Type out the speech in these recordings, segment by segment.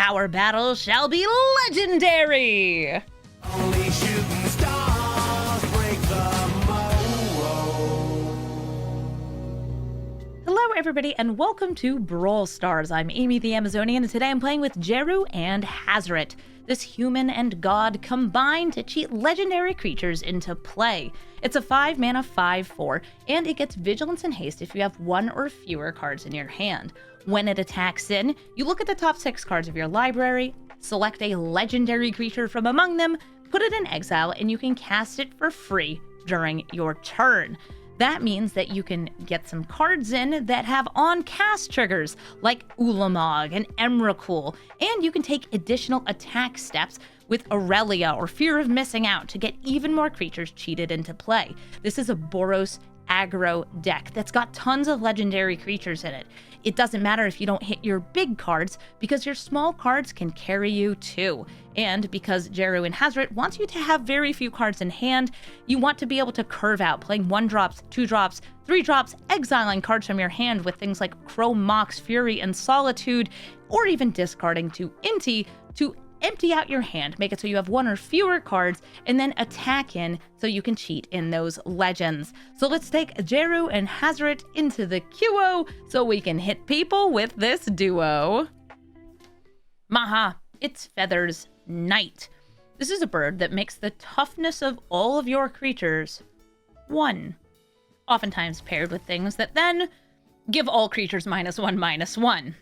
power battle shall be legendary! Only shooting stars break the mold. Hello everybody and welcome to Brawl Stars. I'm Amy the Amazonian and today I'm playing with Djeru and Hazoret. This human and god combine to cheat legendary creatures into play. It's a 5-mana 5/4 and it gets Vigilance and Haste if you have one or fewer cards in your hand. When it attacks in, you look at the top 6 cards of your library, select a legendary creature from among them, put it in exile, and you can cast it for free during your turn. That means that you can get some cards in that have on-cast triggers, like Ulamog and Emrakul, and you can take additional attack steps with Aurelia or Fear of Missing Out to get even more creatures cheated into play. This is a Boros aggro deck that's got tons of legendary creatures in it. It doesn't matter if you don't hit your big cards, because your small cards can carry you too. And because Djeru and Hazoret wants you to have very few cards in hand, you want to be able to curve out, playing 1-drops, 2-drops, 3-drops, exiling cards from your hand with things like Chrome Mox, Fury, and Solitude, or even discarding to Inti to empty out your hand, make it so you have one or fewer cards, and then attack in so you can cheat in those legends. So let's take Djeru and Hazoret into the QO so we can hit people with this duo. Maha, its feathers Knight. This is a bird that makes the toughness of all of your creatures 1. Oftentimes paired with things that then give all creatures -1/-1.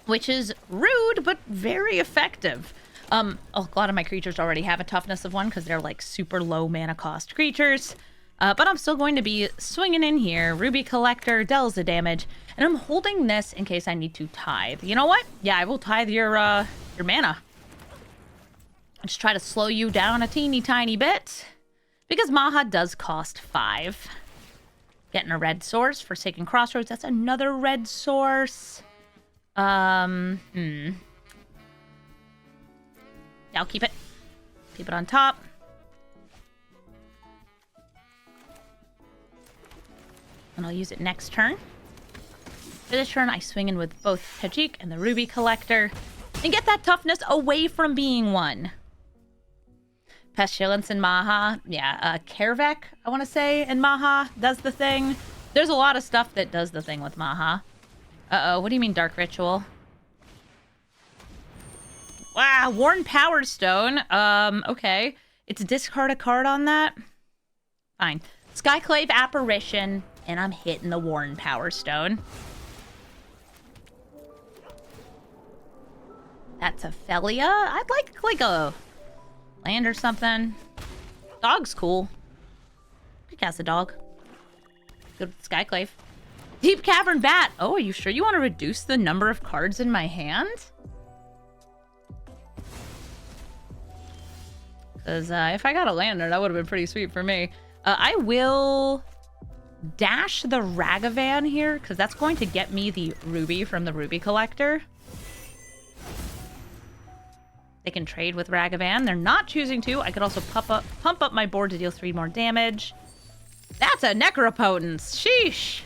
Which is rude, but very effective. A lot of my creatures already have a toughness of 1 because they're like super low mana cost creatures. But I'm still going to be swinging in here. Ruby Collector deals the damage. And I'm holding this in case I need to tithe. You know what? Yeah, I will tithe your mana. Just try to slow you down a teeny tiny bit. Because Maha does cost 5. Getting a red source. Forsaken Crossroads. That's another red source. Yeah, I'll keep it. Keep it on top. And I'll use it next turn. For this turn, I swing in with both Tajik and the Ruby Collector and get that toughness away from being 1. Pestilence and Maha. Yeah, Kervek, I want to say, and Maha does the thing. There's a lot of stuff that does the thing with Maha. Uh-oh, what do you mean Dark Ritual? Wow, Worn Power Stone. Okay. It's discard a card on that? Fine. Skyclave Apparition, and I'm hitting the Worn Power Stone. That's a Felia. I'd like a land or something. Dog's cool. Could cast a dog. Good with Skyclave. Deep Cavern Bat. Oh, are you sure you want to reduce the number of cards in my hand? Because if I got a lander, that would have been pretty sweet for me. I will dash the Ragavan here, because that's going to get me the Ruby from the Ruby Collector. They can trade with Ragavan. They're not choosing to. I could also pump up my board to deal 3 more damage. That's a Necropotence. Sheesh.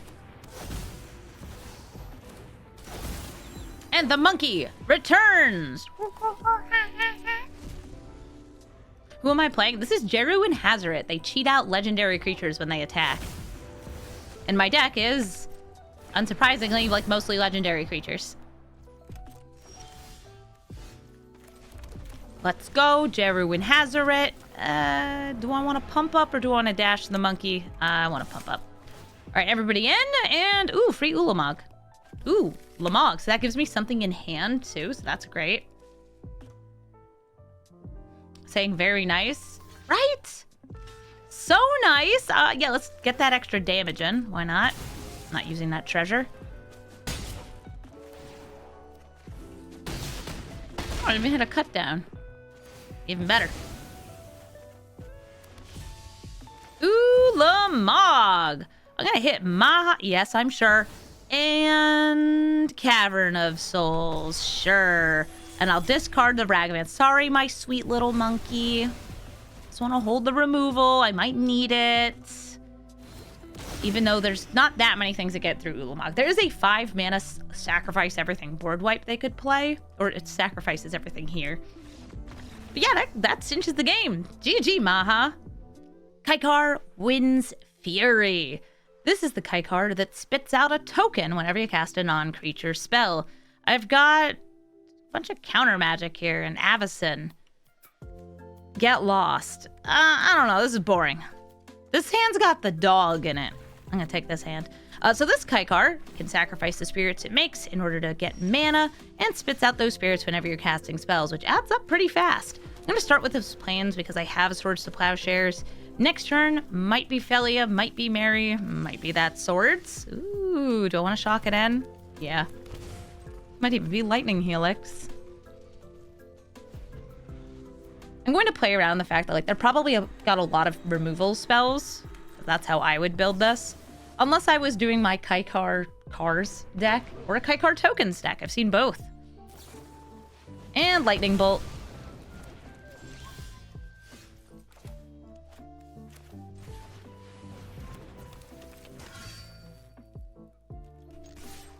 And the monkey returns. Who am I playing? This is Djeru and Hazoret. They cheat out legendary creatures when they attack. And my deck is, unsurprisingly, like mostly legendary creatures. Let's go, Djeru and Hazoret. Do I want to pump up or do I want to dash the monkey? I want to pump up. All right, everybody in, and ooh, free Ulamog. Ooh, Lamog. So that gives me something in hand too, so that's great. Saying very nice, right? So nice. Yeah, let's get that extra damage in. Why not? Not using that treasure. Oh, I didn't even hit a cut down. Even better. Ooh, Lamog. I'm gonna hit Maha. Yes, I'm sure. And Cavern of Souls. Sure. And I'll discard the Ragavan. Sorry, my sweet little monkey. Just want to hold the removal. I might need it. even though there's not that many things that get through Ulamog. There is a 5 mana sacrifice everything board wipe they could play, or it sacrifices everything here. But yeah, that cinches the game. GG, Maha. Kaiikar wins Fury. This is the Kaiikar that spits out a token whenever you cast a non-creature spell. I've got a bunch of counter magic here and Avacyn. Get lost. I don't know, this is boring. This hand's got the dog in it. I'm gonna take this hand. So this Kaiikar can sacrifice the spirits it makes in order to get mana and spits out those spirits whenever you're casting spells, which adds up pretty fast. I'm gonna start with his plans because I have Swords to Plowshares. Next turn might be Felia, might be Mary, might be that Swords. Ooh, do I want to shock it in? Yeah. Might even be Lightning Helix. I'm going to play around the fact that like they're probably got a lot of removal spells. That's how I would build this. Unless I was doing my Kaiikar Cars deck or a Kaiikar Tokens deck. I've seen both. And Lightning Bolt.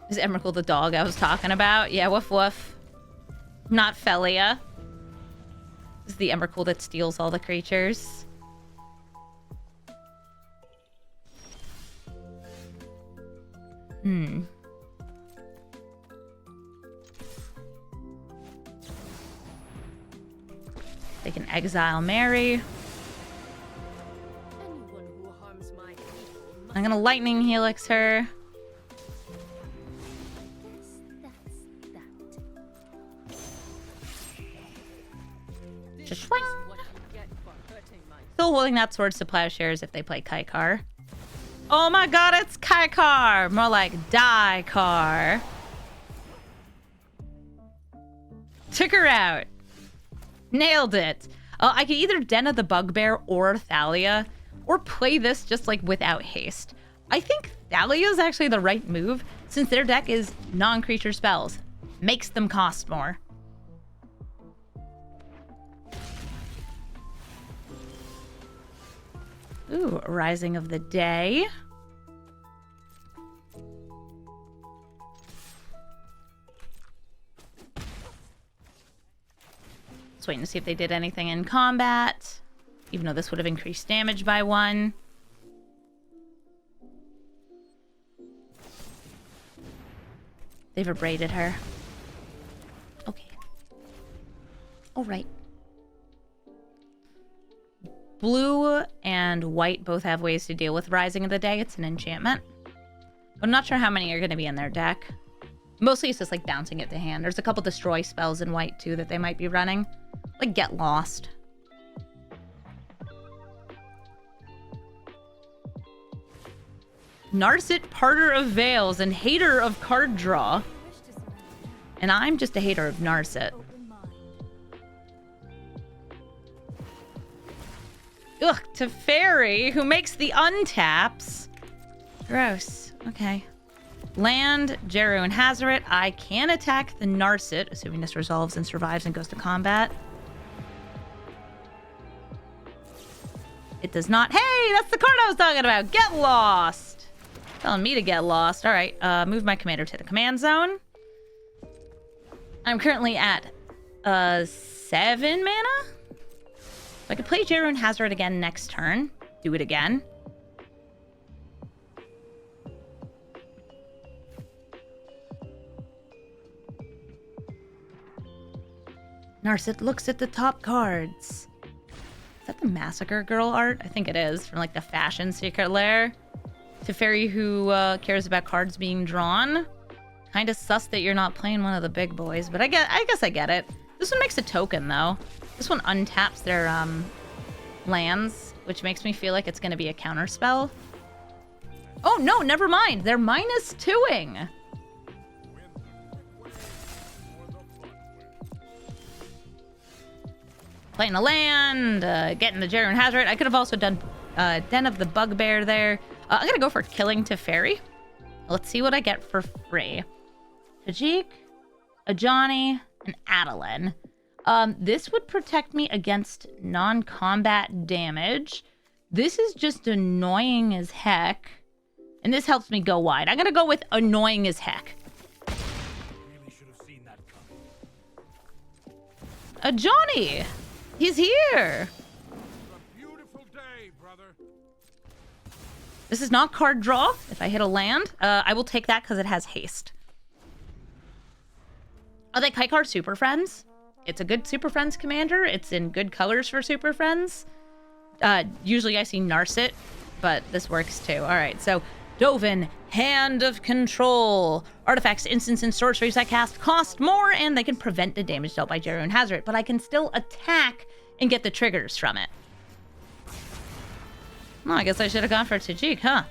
Is Emrakul the dog I was talking about? Yeah, woof woof. Not Felia. This is the Emrakul that steals all the creatures. They can exile Mary. I'm gonna Lightning Helix her. Just swing. Still holding that Swords to Plowshares if they play Kaiikar. Oh my god, it's Kaiikar! More like Daikar. Took her out. Nailed it. I could either Den of the Bugbear or Thalia, or play this just like without haste. I think Thalia is actually the right move since their deck is non-creature spells. Makes them cost more. Ooh, Rising of the Day. Just waiting to see if they did anything in combat. Even though this would have increased damage by 1. They've abraded her. Okay. Alright. Blue and white both have ways to deal with Rising of the Day. It's an enchantment. I'm not sure how many are going to be in their deck. Mostly it's just like bouncing it to hand. There's a couple destroy spells in white too that they might be running. Like Get Lost. Narset, Parter of Veils, and hater of card draw. And I'm just a hater of Narset. Ugh, Teferi, who makes the untaps. Gross. Okay. Land, Djeru and Hazoret. I can attack the Narset, assuming this resolves and survives and goes to combat. It does not. Hey, that's the card I was talking about. Get Lost. Telling me to get lost. All right, move my commander to the command zone. I'm currently at 7 mana. I could play Djeru and Hazoret again next turn. Do it again. Narset looks at the top cards. Is that the Massacre Girl art? I think it is, from like the Fashion Secret Lair. Teferi who cares about cards being drawn. Kind of sus that you're not playing one of the big boys, but I guess I get it. This one makes a token though. This one untaps their lands, which makes me feel like it's going to be a counter spell. Oh no, never mind. They're -2ing. Playing a land, getting the Djeru and Hazoret. I could have also done Den of the Bugbear there. I'm going to go for killing Teferi. Let's see what I get for free. Tajik, Ajani, and Adeline. This would protect me against non-combat damage. This is just annoying as heck. And this helps me go wide. I'm gonna go with annoying as heck. Really should have seen that coming. Johnny! He's here! A beautiful day, brother. This is not card draw. If I hit a land, I will take that because it has haste. Are they Kaiikar Super Friends? It's a good Super Friends commander. It's in good colors for Super Friends. Usually I see Narset, but this works too. All right, so Dovin, Hand of Control. Artifacts, instants, and sorceries I cast cost more, and they can prevent the damage dealt by Djeru and Hazoret, but I can still attack and get the triggers from it. Well, I guess I should have gone for Tajik, huh?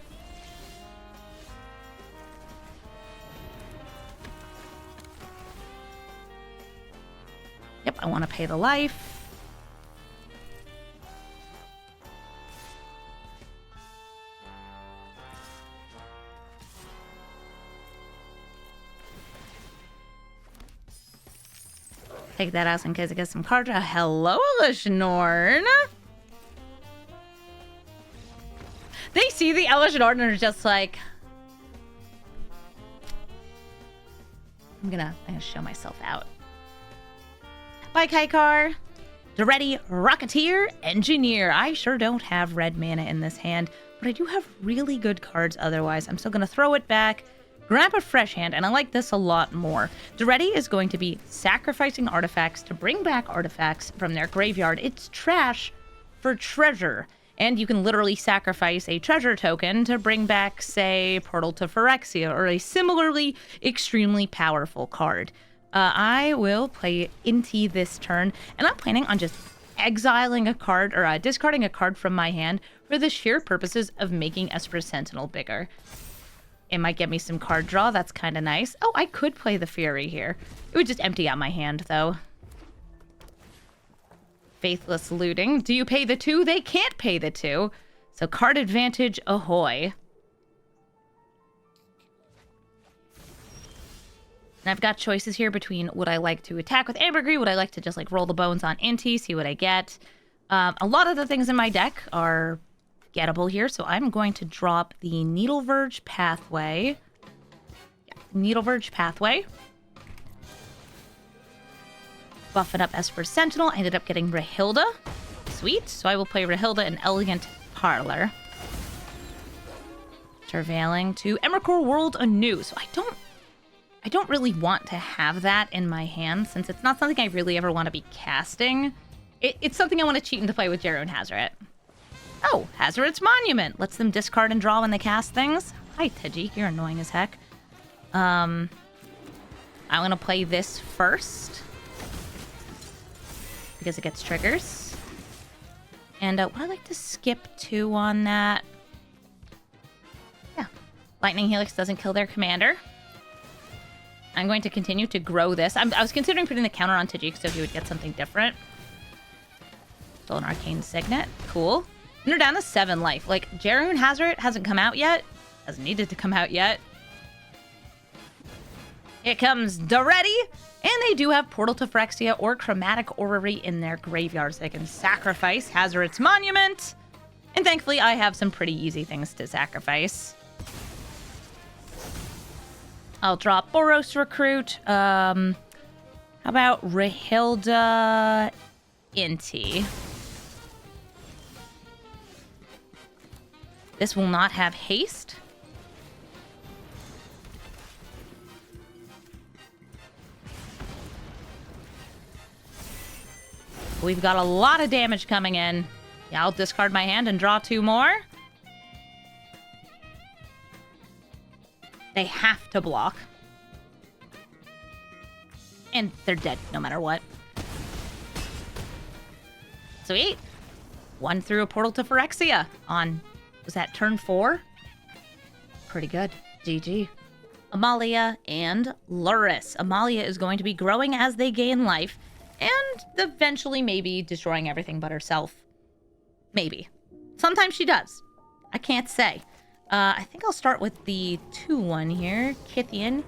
Yep, I want to pay the life. Take that out in case I get some card draw. Hello, Elish Norn. They see the Elish Norn and are just like, I'm gonna show myself out. Bye, Kaiikar. Daretti, Rocketeer, Engineer. I sure don't have red mana in this hand, but I do have really good cards otherwise. I'm still gonna throw it back. Grab a fresh hand, and I like this a lot more. Daretti is going to be sacrificing artifacts to bring back artifacts from their graveyard. It's trash for treasure, and you can literally sacrifice a treasure token to bring back, say, Portal to Phyrexia, or a similarly extremely powerful card. I will play Inti this turn, and I'm planning on just exiling a card, or discarding a card from my hand for the sheer purposes of making Esper Sentinel bigger. It might get me some card draw. That's kind of nice. Oh, I could play the Fury here. It would just empty out my hand, though. Faithless Looting. Do you pay the 2? They can't pay the 2. So card advantage, ahoy. And I've got choices here between would I like to attack with Ambergris, would I like to just like roll the bones on Inti, see what I get. A lot of the things in my deck are gettable here, so I'm going to drop the Needle Verge Pathway. Yeah, Needle Verge Pathway. Buffing up Esper Sentinel. I ended up getting Rahilda. Sweet. So I will play Rahilda and Elegant Parlor. Surveilling to Emrakul World anew. So I don't really want to have that in my hand, since it's not something I really ever want to be casting. It's something I want to cheat into play with Djeru and Hazoret. Oh, Hazoret's Monument. Lets them discard and draw when they cast things. Hi, Tajik. You're annoying as heck. I'm going to play this first, because it gets triggers. And would I like to skip 2 on that? Yeah. Lightning Helix doesn't kill their commander. I'm going to continue to grow this. I was considering putting the counter on Tajik so he would get something different. Still an Arcane Signet. Cool. And they're down to 7 life. Like, Djeru and Hazoret hasn't come out yet. Hasn't needed to come out yet. Here comes Daretti. And they do have Portal to Phyrexia or Chromatic Orrery in their graveyards. They can sacrifice Hazoret's Monument. And thankfully, I have some pretty easy things to sacrifice. I'll drop Boros Recruit. How about Rahilda Inti? This will not have haste. We've got a lot of damage coming in. Yeah, I'll discard my hand and draw 2 more. They have to block. And they're dead no matter what. Sweet. 1 through a Portal to Phyrexia on... Was that turn 4? Pretty good. GG. Amalia and Luris. Amalia is going to be growing as they gain life, and eventually maybe destroying everything but herself. Maybe. Sometimes she does. I can't say. I think I'll start with the 2-1 here. Kithian,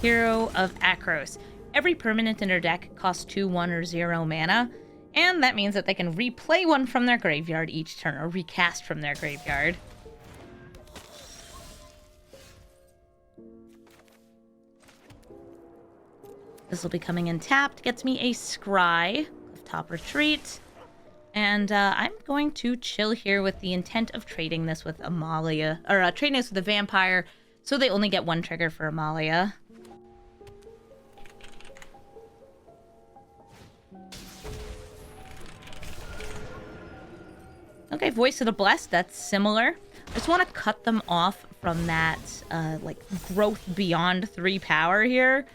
Hero of Akros. Every permanent in her deck costs 2, 1, or 0 mana. And that means that they can replay one from their graveyard each turn, or recast from their graveyard. This will be coming in tapped. Gets me a Scry of top retreat. And I'm going to chill here with the intent of trading this with Amalia. Or trading this with the vampire. So they only get one trigger for Amalia. Okay, Voice of the Blessed. That's similar. I just want to cut them off from that, like, growth beyond 3 power here.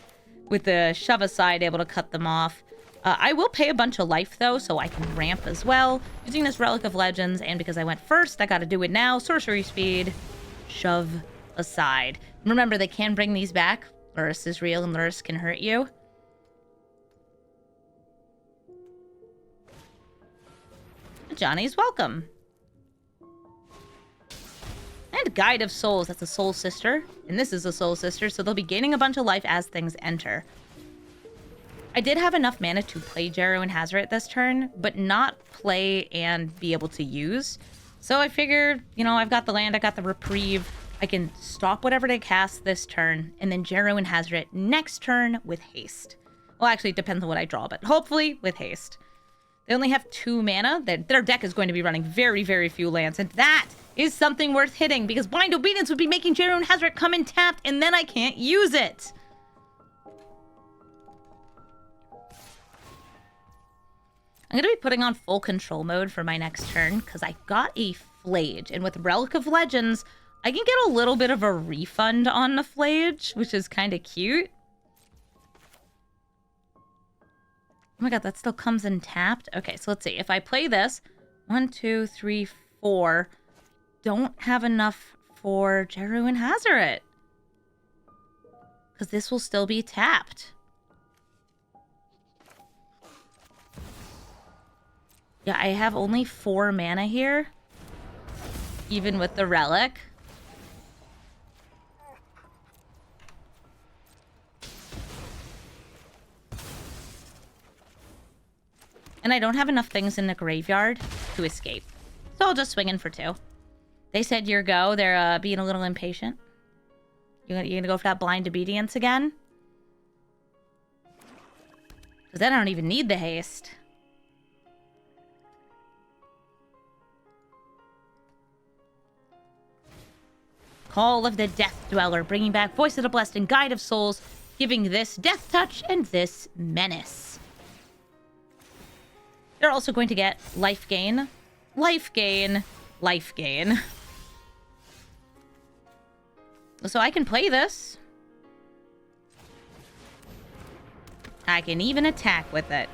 With the shove aside, able to cut them off. I will pay a bunch of life, though, so I can ramp as well. Using this Relic of Legends, and because I went first, I gotta do it now. Sorcery speed. Shove aside. Remember, they can bring these back. Lurrus is real, and Lurrus can hurt you. Johnny's welcome. And Guide of Souls, that's a Soul Sister. And this is a Soul Sister, so they'll be gaining a bunch of life as things enter. I did have enough mana to play Djeru and Hazoret this turn, but not play and be able to use. So I figured, you know, I've got the land, I got the reprieve. I can stop whatever they cast this turn, and then Djeru and Hazoret next turn with haste. Well, actually, it depends on what I draw, but hopefully with haste. They only have 2 mana. Their deck is going to be running very, very few lands, and that is something worth hitting, because Blind Obedience would be making Djeru and Hazoret come in tapped, and then I can't use it. I'm going to be putting on full control mode for my next turn, because I got a Flage, and with Relic of Legends, I can get a little bit of a refund on the Flage, which is kind of cute. Oh my god, that still comes in tapped? Okay, so let's see. If I play this, 1, 2, 3, 4, don't have enough for Djeru and Hazoret. Because this will still be tapped. Yeah, I have only 4 mana here. Even with the Relic. And I don't have enough things in the graveyard to escape. So I'll just swing in for 2. They said your go. They're being a little impatient. You gonna go for that Blind Obedience again? Because then I don't even need the haste. Call of the Death Dweller, bringing back Voice of the Blessed and Guide of Souls, giving this Death Touch and this Menace. They're also going to get life gain, life gain, life gain. So I can play this. I can even attack with it.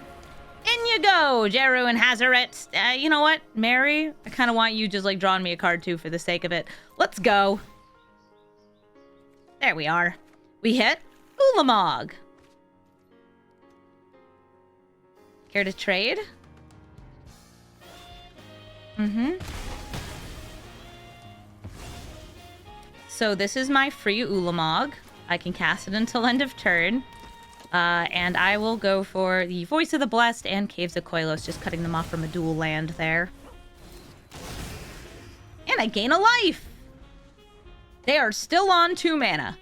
In you go, Djeru and Hazoret. You know what, Mary? I kind of want you just like drawing me a card too for the sake of it. Let's go. There we are. We hit Ulamog. Care to trade? So this is my free Ulamog. I can cast it until end of turn. And I will go for the Voice of the Blessed and Caves of Koilos, just cutting them off from a dual land there. And I gain a life! They are still on 2 mana.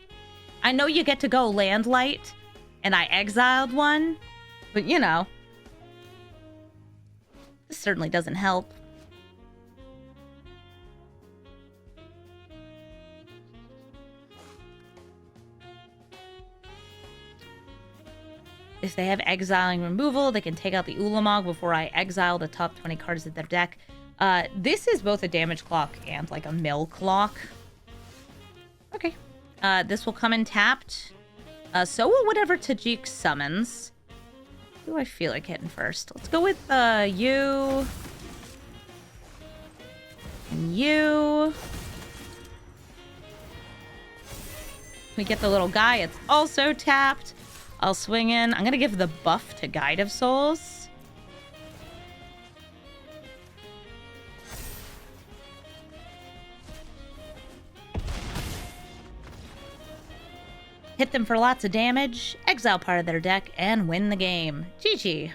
I know you get to go land light, and I exiled one, but you know. This certainly doesn't help. If they have exiling removal, they can take out the Ulamog before I exile the top 20 cards of their deck. This is both a damage clock and like a mill clock. Okay. This will come in tapped. So will whatever Tajik summons. Who do I feel like hitting first? Let's go with you. And you. We get the little guy. It's also tapped. I'll swing in. I'm going to give the buff to Guide of Souls. Hit them for lots of damage, exile part of their deck, and win the game. GG.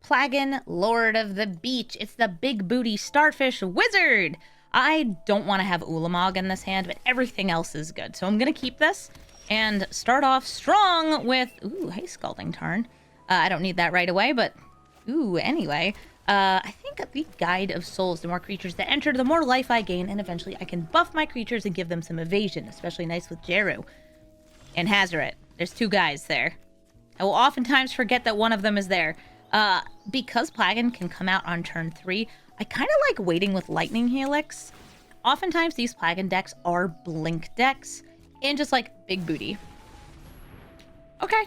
Plagan, Lord of the Beach. It's the big booty starfish wizard. I don't want to have Ulamog in this hand, but everything else is good. So I'm going to keep this. And start off strong with... Ooh, hey, Scalding Tarn. I don't need that right away, but... Ooh, anyway. I think the Guide of Souls, the more creatures that enter, the more life I gain, and eventually I can buff my creatures and give them some evasion, especially nice with Djeru and Hazoret. There's 2 guys there. I will oftentimes forget that one of them is there. Because Plagan can come out on turn 3, I kind of like waiting with Lightning Helix. Oftentimes these Plagan decks are Blink decks, and just like big booty. Okay.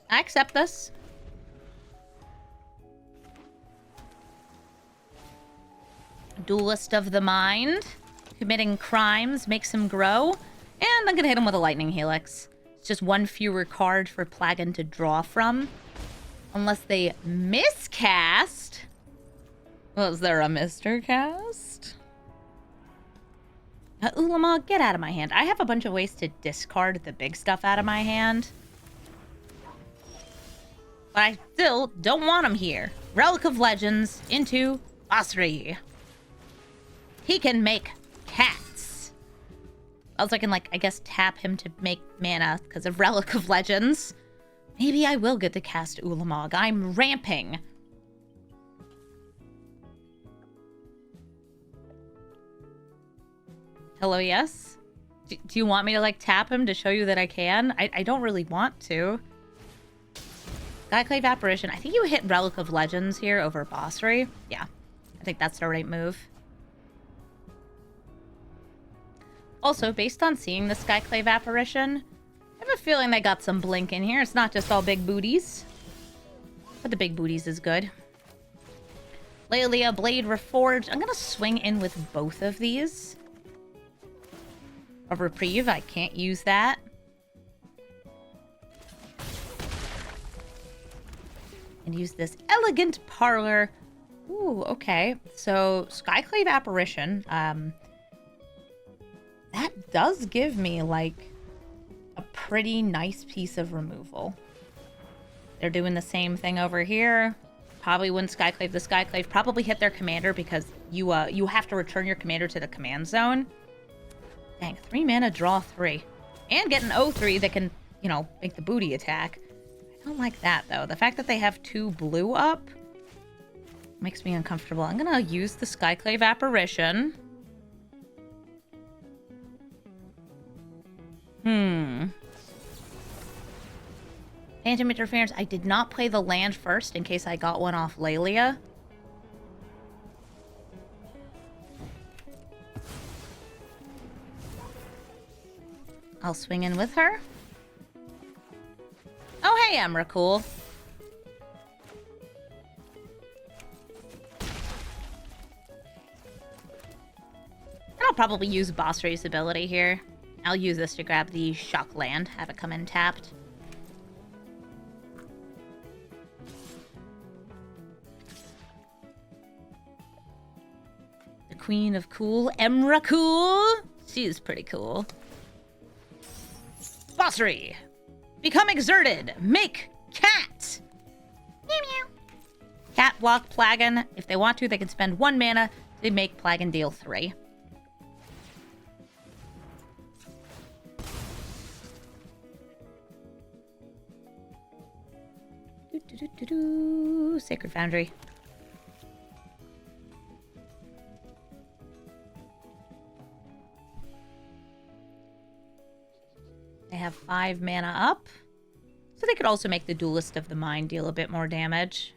I accept this. Duelist of the Mind. Committing crimes makes him grow. And I'm gonna hit him with a Lightning Helix. It's just 1 fewer card for Plagan to draw from. Unless they miscast. Was there a Mr. Cast? Ulama, get out of my hand. I have a bunch of ways to discard the big stuff out of my hand. But I still don't want him here. Relic of Legends into Basri. He can make cats. Also, I can, like, I guess tap him to make mana because of Relic of Legends. Maybe I will get to cast Ulamog. I'm ramping. Hello, yes? Do you want me to, like, tap him to show you that I can? I don't really want to. Skyclave Apparition. I think you hit Relic of Legends here over Basri. Yeah, I think that's the right move. Also, based on seeing the Skyclave Apparition, I have a feeling they got some blink in here. It's not just all big booties. But the big booties is good. Lelia, Blade Reforged. I'm going to swing in with both of these. A Reprieve. I can't use that. And use this Elegant Parlor. Ooh, okay. So, Skyclave Apparition. That does give me, like, a pretty nice piece of removal. They're doing the same thing over here. Probably wouldn't Skyclave the Skyclave. Probably hit their commander because you have to return your commander to the command zone. Dang, 3 mana, draw 3. And get an 0-3 that can, you know, make the booty attack. I don't like that, though. The fact that they have 2 blue up makes me uncomfortable. I'm going to use the Skyclave Apparition. Phantom Interference. I did not play the land first in case I got one off Lelia. I'll swing in with her. Oh, hey, Emrakul. And I'll probably use Basri's ability here. I'll use this to grab the Shock Land, have it come in tapped. The Queen of Cool, Emrakul. She's pretty cool. Basri. Become exerted. Make cat. Meow meow. Cat block Plagan. If they want to, they can spend 1 mana to make Plagan deal 3. Sacred Foundry. They have 5 mana up. So they could also make the Duelist of the Mind deal a bit more damage.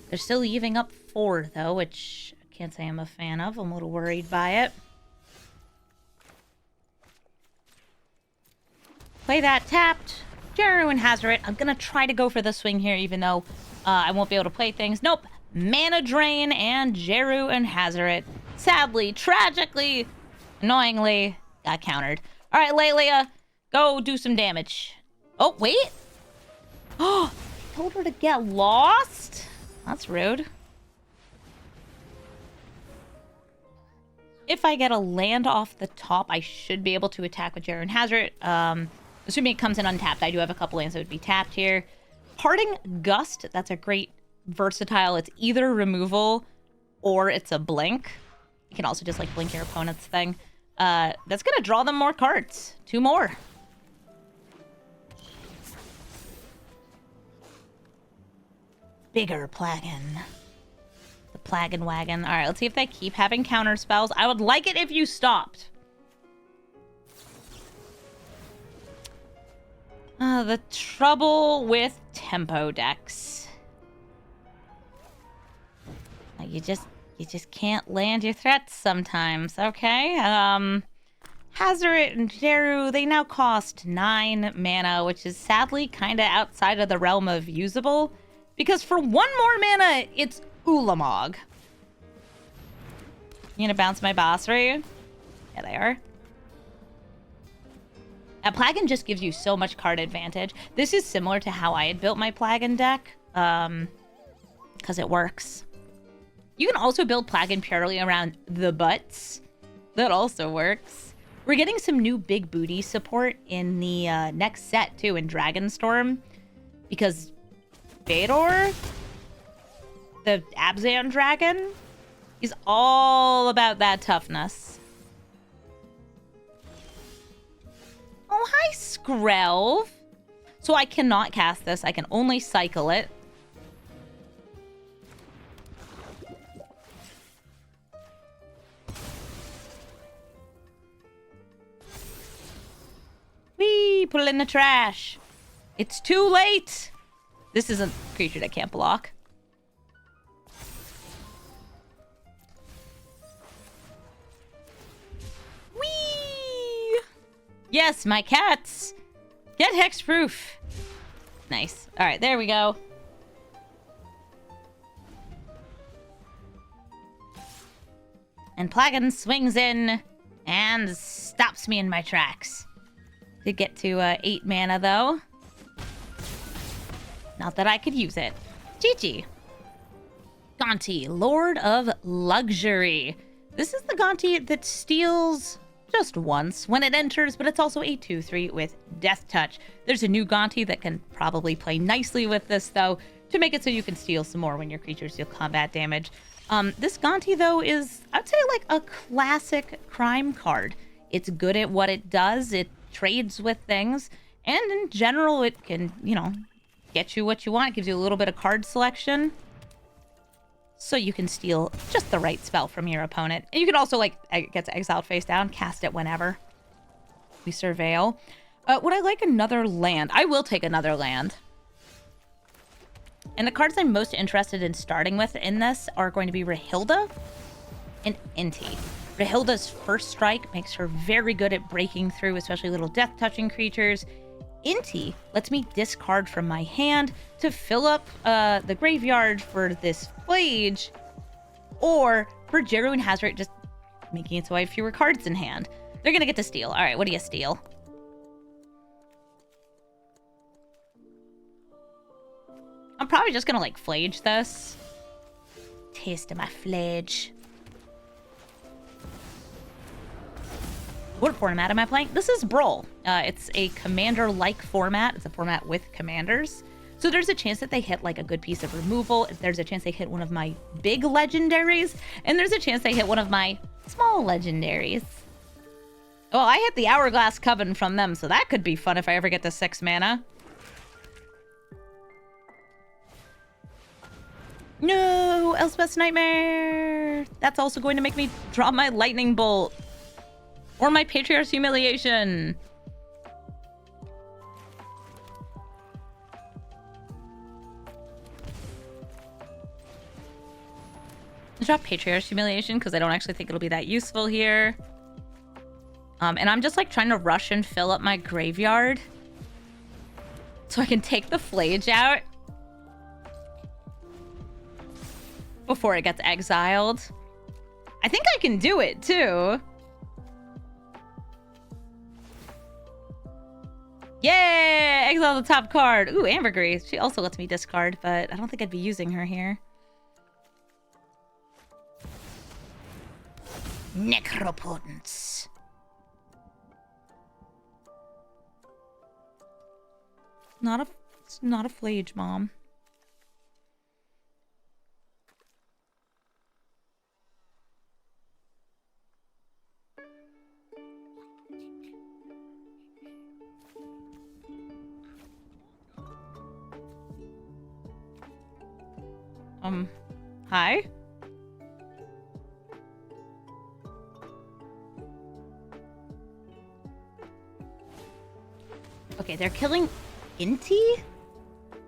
They're still leaving up 4, though, which I can't say I'm a fan of. I'm a little worried by it. Play that tapped. Djeru and Hazoret. I'm going to try to go for the swing here, even though I won't be able to play things. Nope. Mana Drain and Djeru and Hazoret. Sadly, tragically, annoyingly, got countered. All right, Lelia, go do some damage. Oh, wait. Oh, told her to get lost? That's rude. If I get a land off the top, I should be able to attack with Djeru and Hazoret. Assuming it comes in untapped. I do have a couple lands that would be tapped here. Parting Gust. That's a great versatile. It's either removal or it's a blink. You can also just like blink your opponent's thing. That's gonna draw them more cards. 2 more. Bigger Plagan. The Plagan Wagon. Alright, let's see if they keep having counter spells. I would like it if you stopped. The trouble with tempo decks. You just can't land your threats sometimes, okay? Hazoret and Djeru, they now cost 9 mana, which is sadly kind of outside of the realm of usable. Because for 1 more mana, it's Ulamog. You gonna bounce my boss, right? Yeah, they are. Plagan just gives you so much card advantage. This is similar to how I had built my Plagan deck. Because it works. You can also build Plagan purely around the butts. That also works. We're getting some new big booty support in the next set, too, in Dragonstorm. Because Fedor, the Abzan dragon, is all about that toughness. Oh, hi, Skrelv. So I cannot cast this. I can only cycle it. Whee! Put it in the trash. It's too late. This is a creature that can't block. Whee! Yes, my cats. Get hexproof. Nice. All right, there we go. And Plagan swings in and stops me in my tracks. Did get to 8 mana, though. Not that I could use it. GG. Gonti, Lord of Luxury. This is the Gonti that steals just once when it enters, but it's also a 2/3 with Death Touch. There's a new Gonti that can probably play nicely with this, though, to make it so you can steal some more when your creatures deal combat damage. This Gonti, though, is, I'd say, like a classic crime card. It's good at what it does. It trades with things, and in general, it can, you know, get you what you want. It gives you a little bit of card selection, so you can steal just the right spell from your opponent. And you can also, like, it gets exiled face down, cast it whenever. We surveil. Would I like another land? I will take another land. And the cards I'm most interested in starting with in this are going to be Rahilda and Inti. Rahilda's first strike makes her very good at breaking through, especially little death-touching creatures. Inti lets me discard from my hand to fill up the graveyard for this Flage, or for Djeru and Hazoret just making it so I have fewer cards in hand. They're going to get to steal. All right, what do you steal? I'm probably just going to, like, Flage this. Taste of my Flage. What format am I playing? This is Brawl. It's a commander-like format. It's a format with commanders. So there's a chance that they hit like a good piece of removal. There's a chance they hit one of my big legendaries. And there's a chance they hit one of my small legendaries. Well, I hit the Hourglass Coven from them, so that could be fun if I ever get to 6 mana. No, Elspeth's Nightmare. That's also going to make me draw my Lightning Bolt. Or my Patriarch's Humiliation. I'll drop Patriarch's Humiliation because I don't actually think it'll be that useful here. And I'm just like trying to rush and fill up my graveyard so I can take the Flage out before it gets exiled. I think I can do it too. Yeah! Exile the top card. Ooh, Ambergris. She also lets me discard, but I don't think I'd be using her here. Necropotence. It's not a Flage, Mom. Hi? Okay, they're killing Gonti?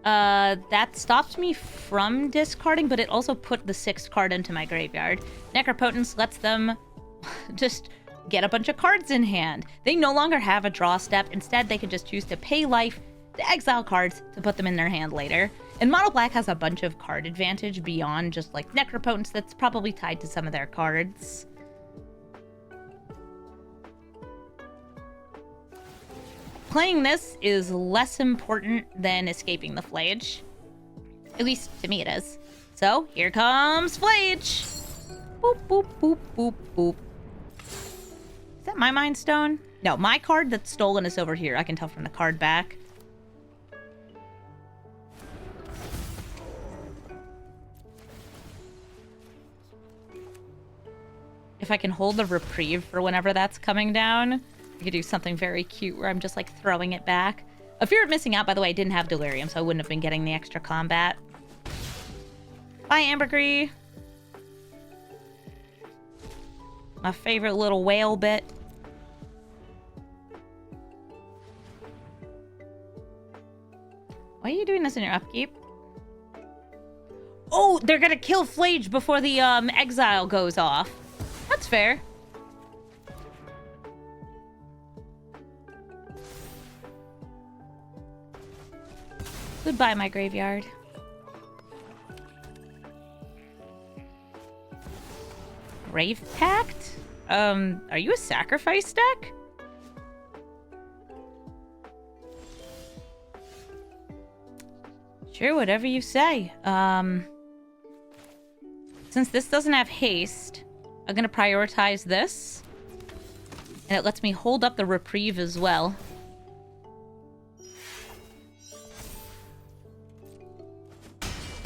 That stops me from discarding, but it also put the 6th card into my graveyard. Necropotence lets them just get a bunch of cards in hand. They no longer have a draw step. Instead, they can just choose to pay life to exile cards to put them in their hand later. And Mono Black has a bunch of card advantage beyond just like Necropotence that's probably tied to some of their cards. Playing this is less important than escaping the Flage. At least to me it is. So here comes Flage. Boop, boop, boop, boop, boop. Is that my Mind Stone? No, my card that's stolen is over here. I can tell from the card back. If I can hold the reprieve for whenever that's coming down, I could do something very cute where I'm just like throwing it back. A fear of missing out, by the way, I didn't have Delirium, so I wouldn't have been getting the extra combat. Bye, Ambergris. My favorite little whale bit. Why are you doing this in your upkeep? Oh, they're gonna kill Flage before the exile goes off. That's fair. Goodbye, my graveyard. Grave Pact? Are you a sacrifice deck? Sure, whatever you say. Since this doesn't have haste, I'm gonna prioritize this. And it lets me hold up the reprieve as well.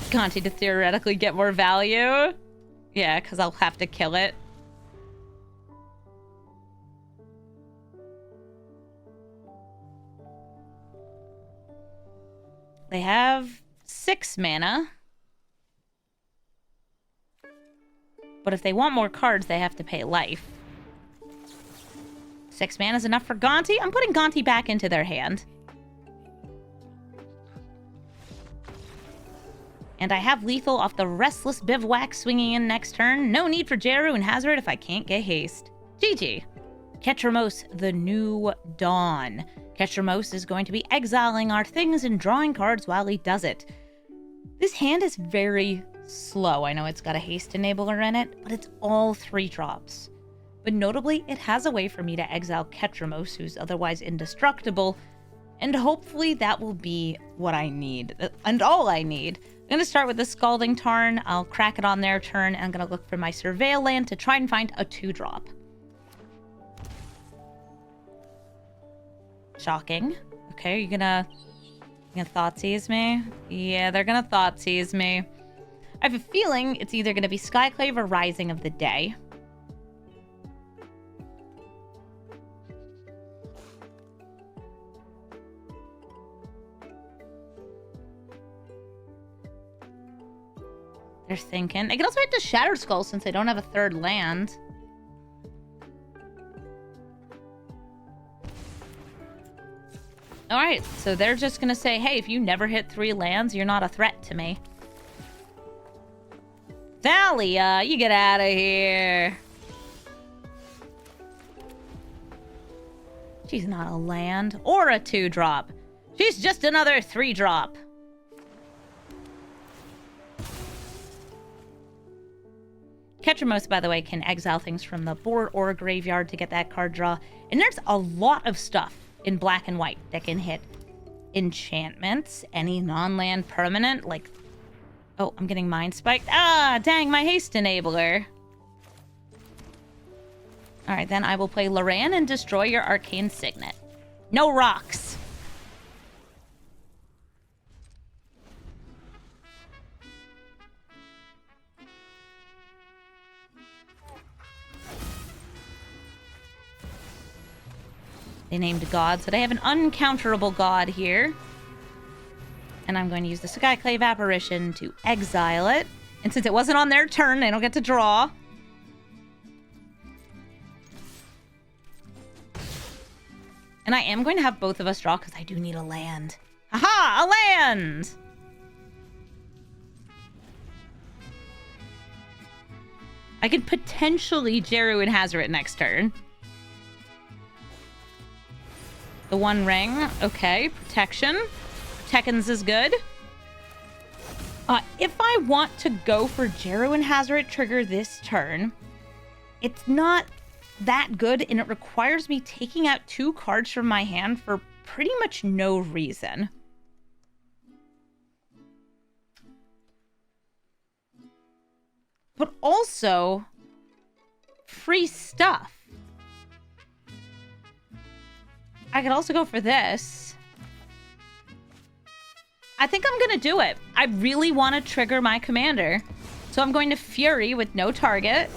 Gonti to theoretically get more value. Yeah, because I'll have to kill it. They have 6 mana. But if they want more cards, they have to pay life. 6 mana is enough for Gonti. I'm putting Gonti back into their hand. And I have lethal off the Restless Bivouac swinging in next turn. No need for Djeru and Hazoret if I can't get haste. GG. Ketramos, the New Dawn. Ketramos is going to be exiling our things and drawing cards while he does it. This hand is very slow. I know it's got a haste enabler in it, but it's all 3 drops. But notably, it has a way for me to exile Ketramos, who's otherwise indestructible, and hopefully that will be what I need, and all I need. I'm going to start with the Scalding Tarn. I'll crack it on their turn, and I'm going to look for my Surveil land to try and find a 2-drop. Shocking. Okay, are you gonna Thoughtseize me? Yeah, they're gonna Thoughtseize me. I have a feeling it's either gonna be Skyclave or Rising of the Day. They're thinking. They can also hit the Shattered Skull since they don't have a 3rd land. Alright, so they're just gonna say, hey, if you never hit 3 lands, you're not a threat to me. Thalia, you get out of here. She's not a land or a 2-drop. She's just another 3-drop. Ketramos, by the way, can exile things from the board or graveyard to get that card draw. And there's a lot of stuff in black and white that can hit enchantments, any non-land permanent, like... Oh, I'm getting Mind Spiked. Ah, dang, my haste enabler. Alright, then I will play Loran and destroy your Arcane Signet. No rocks. They named God, so they have an uncounterable god here. And I'm going to use the Skyclave Apparition to exile it. And since it wasn't on their turn, they don't get to draw. And I am going to have both of us draw because I do need a land. Aha! A land! I could potentially Djeru and Hazoret next turn. The One Ring. Okay, protection. Tekken's is good. If I want to go for Djeru and Hazoret trigger this turn, it's not that good, and it requires me taking out 2 cards from my hand for pretty much no reason. But also, free stuff. I could also go for this. I think I'm going to do it. I really want to trigger my commander. So I'm going to Fury with no target.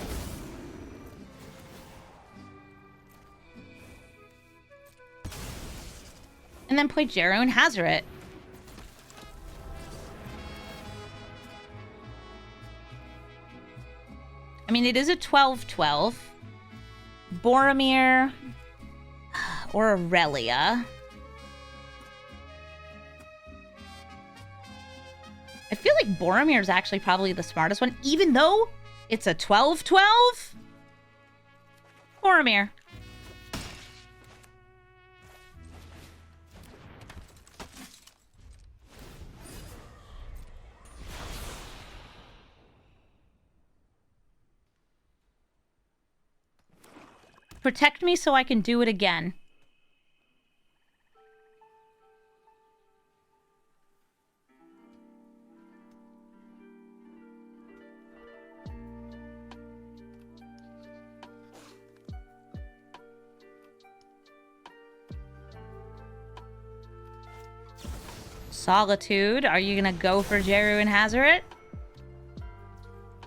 And then play Djeru and Hazoret. I mean, it is a 12-12. Boromir or Aurelia. I feel like Boromir is actually probably the smartest one, even though it's a 12-12. Boromir. Protect me so I can do it again. Solitude. Are you gonna go for Djeru and Hazoret?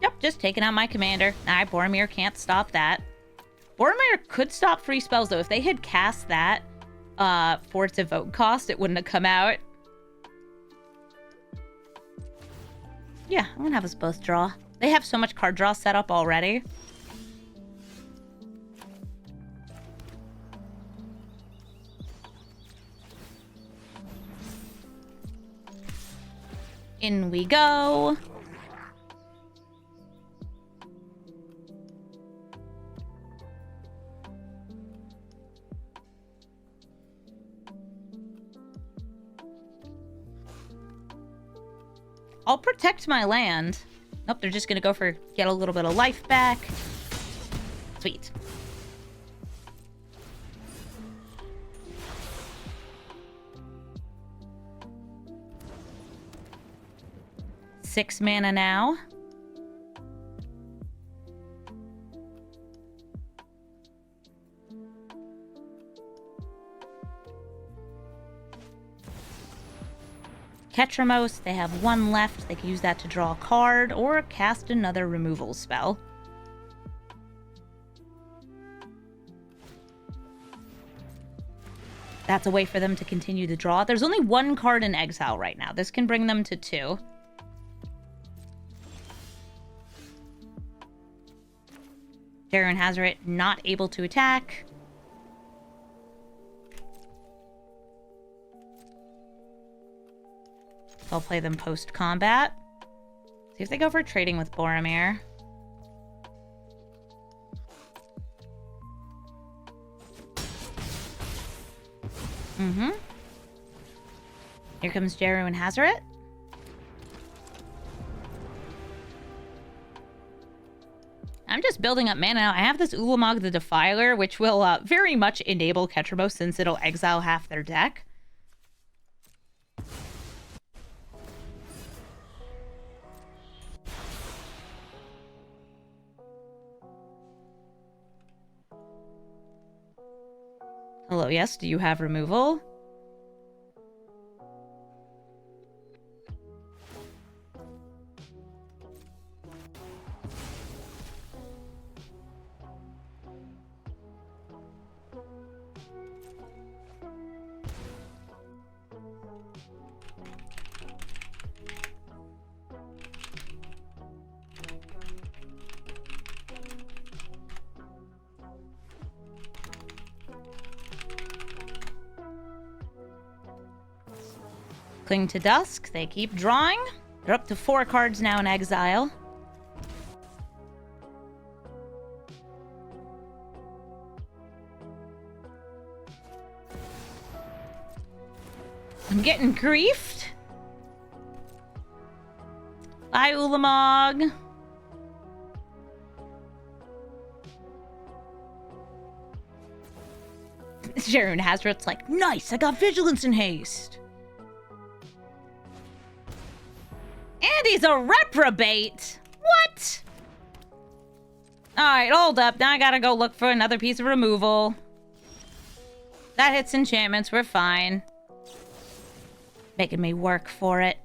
Yep, just taking out my commander. Nah, Boromir can't stop that. Boromir could stop free spells, though. If they had cast that for its evoke cost, it wouldn't have come out. Yeah, I'm gonna have us both draw. They have so much card draw set up already. In we go. I'll protect my land. Nope, they're just gonna go for get a little bit of life back. Sweet. Six mana now. Ketramos, they have 1 left. They can use that to draw a card or cast another removal spell. That's a way for them to continue to draw. There's only 1 card in exile right now. This can bring them to 2. Djeru and Hazoret not able to attack. I'll play them post-combat. See if they go for trading with Boromir. Mm-hmm. Here comes Djeru and Hazoret. I'm just building up mana now. I have this Ulamog the Defiler, which will very much enable Ketramos since it'll exile half their deck. Hello, yes, do you have removal? Cling to Dusk. They keep drawing. They're up to 4 cards now in exile. I'm getting griefed. Bye, Ulamog. Djeru and Hazoret's like, nice, I got Vigilance and Haste. And he's a reprobate. What? Alright, hold up. Now I gotta go look for another piece of removal. That hits enchantments. We're fine. Making me work for it.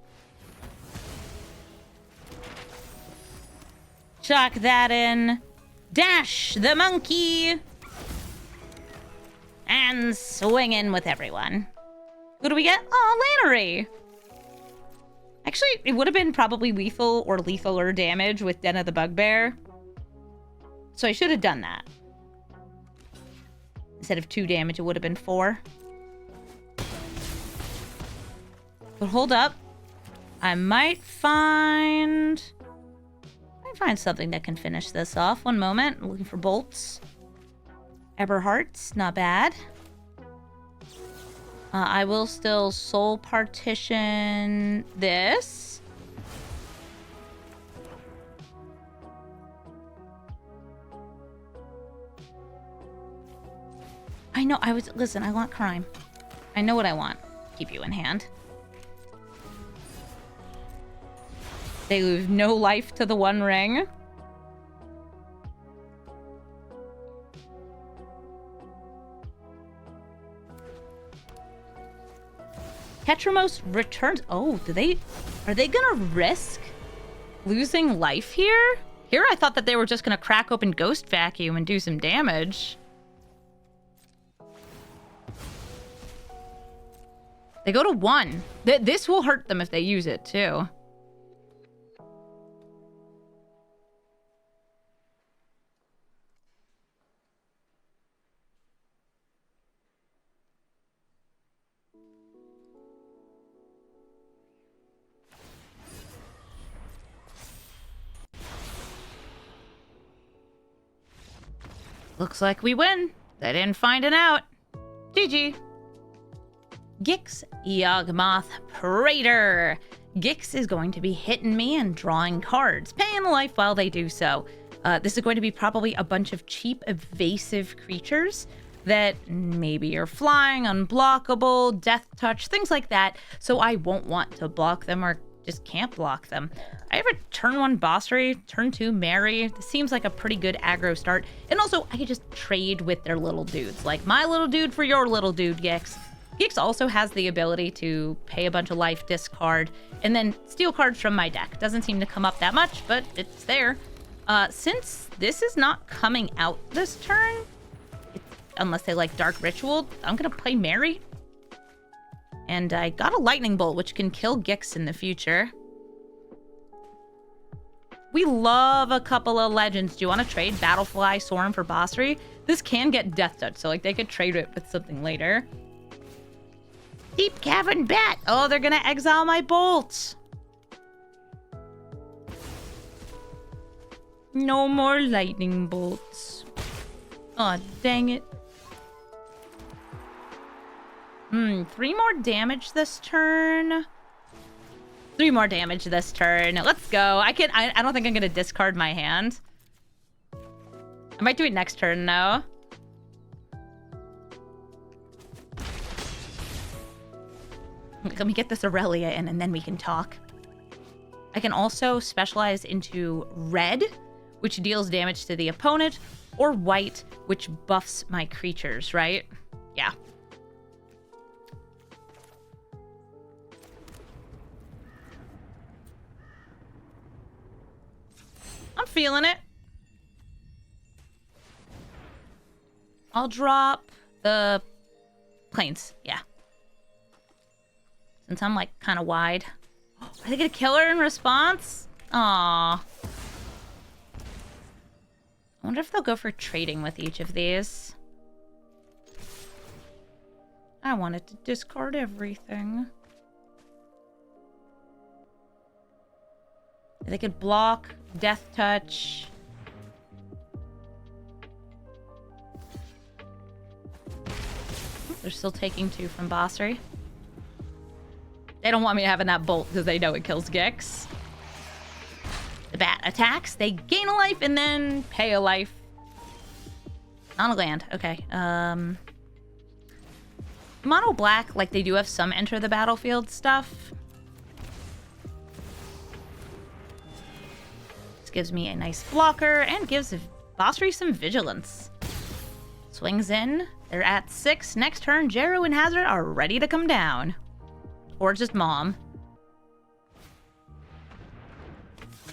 Chuck that in. Dash the monkey. And swing in with everyone. Who do we get? Oh, Lannery. Actually, it would have been probably lethal or lethaler damage with Den of the Bugbear. So I should have done that. Instead of 2 damage, it would have been 4. But hold up. I might find something that can finish this off. One moment. I'm looking for bolts. Eberhardt's not bad. I will still soul partition this. I know, listen, I want crime. I know what I want. Keep you in hand. They lose no life to the One Ring. Ketramos returns. Oh, are they gonna risk losing life here? Here I thought that they were just gonna crack open Ghost Vacuum and do some damage. They go to 1. This will hurt them if they use it too. Looks like we win. They didn't find it out. GG. Gix, Yawgmoth, Praetor. Gix is going to be hitting me and drawing cards, paying life while they do so. This is going to be probably a bunch of cheap, evasive creatures that maybe are flying, unblockable, death touch, things like that. So I won't want to block them or just can't block them. I have a turn 1 Bossery, turn 2 Mary. This seems like a pretty good aggro start. And also, I could just trade with their little dudes. Like, my little dude for your little dude, Gix. Gix also has the ability to pay a bunch of life, discard, and then steal cards from my deck. Doesn't seem to come up that much, but it's there. Since this is not coming out this turn, unless they like Dark Ritual, I'm going to play Mary. And I got a Lightning Bolt, which can kill Gix in the future. We love a couple of legends. Do you want to trade Battlefly Sorin for Bossery? This can get Death Touch, so like they could trade it with something later. Deep Cavern Bat. Oh, they're going to exile my bolts. No more Lightning Bolts. Aw, dang it. 3 more damage this turn. 3 more damage this turn. Let's go. I don't think I'm gonna discard my hand. I might do it next turn though. Let me get this Aurelia in and then we can talk. I can also specialize into red, which deals damage to the opponent, or white, which buffs my creatures, right? Yeah. I'm feeling it. I'll drop the planes. Yeah. Since I'm like kind of wide. Are they gonna kill her in response? Aww. I wonder if they'll go for trading with each of these. I wanted to discard everything. They could block, death touch. They're still taking 2 from Basri. They don't want me having that bolt because they know it kills Gix. The bat attacks, they gain a life and then pay a life. On a land, okay. Mono black, like they do have some enter the battlefield stuff. This gives me a nice blocker and gives Basri some vigilance. Swings in. They're at 6. Next turn, Djeru and Hazoret are ready to come down. Or just Mom.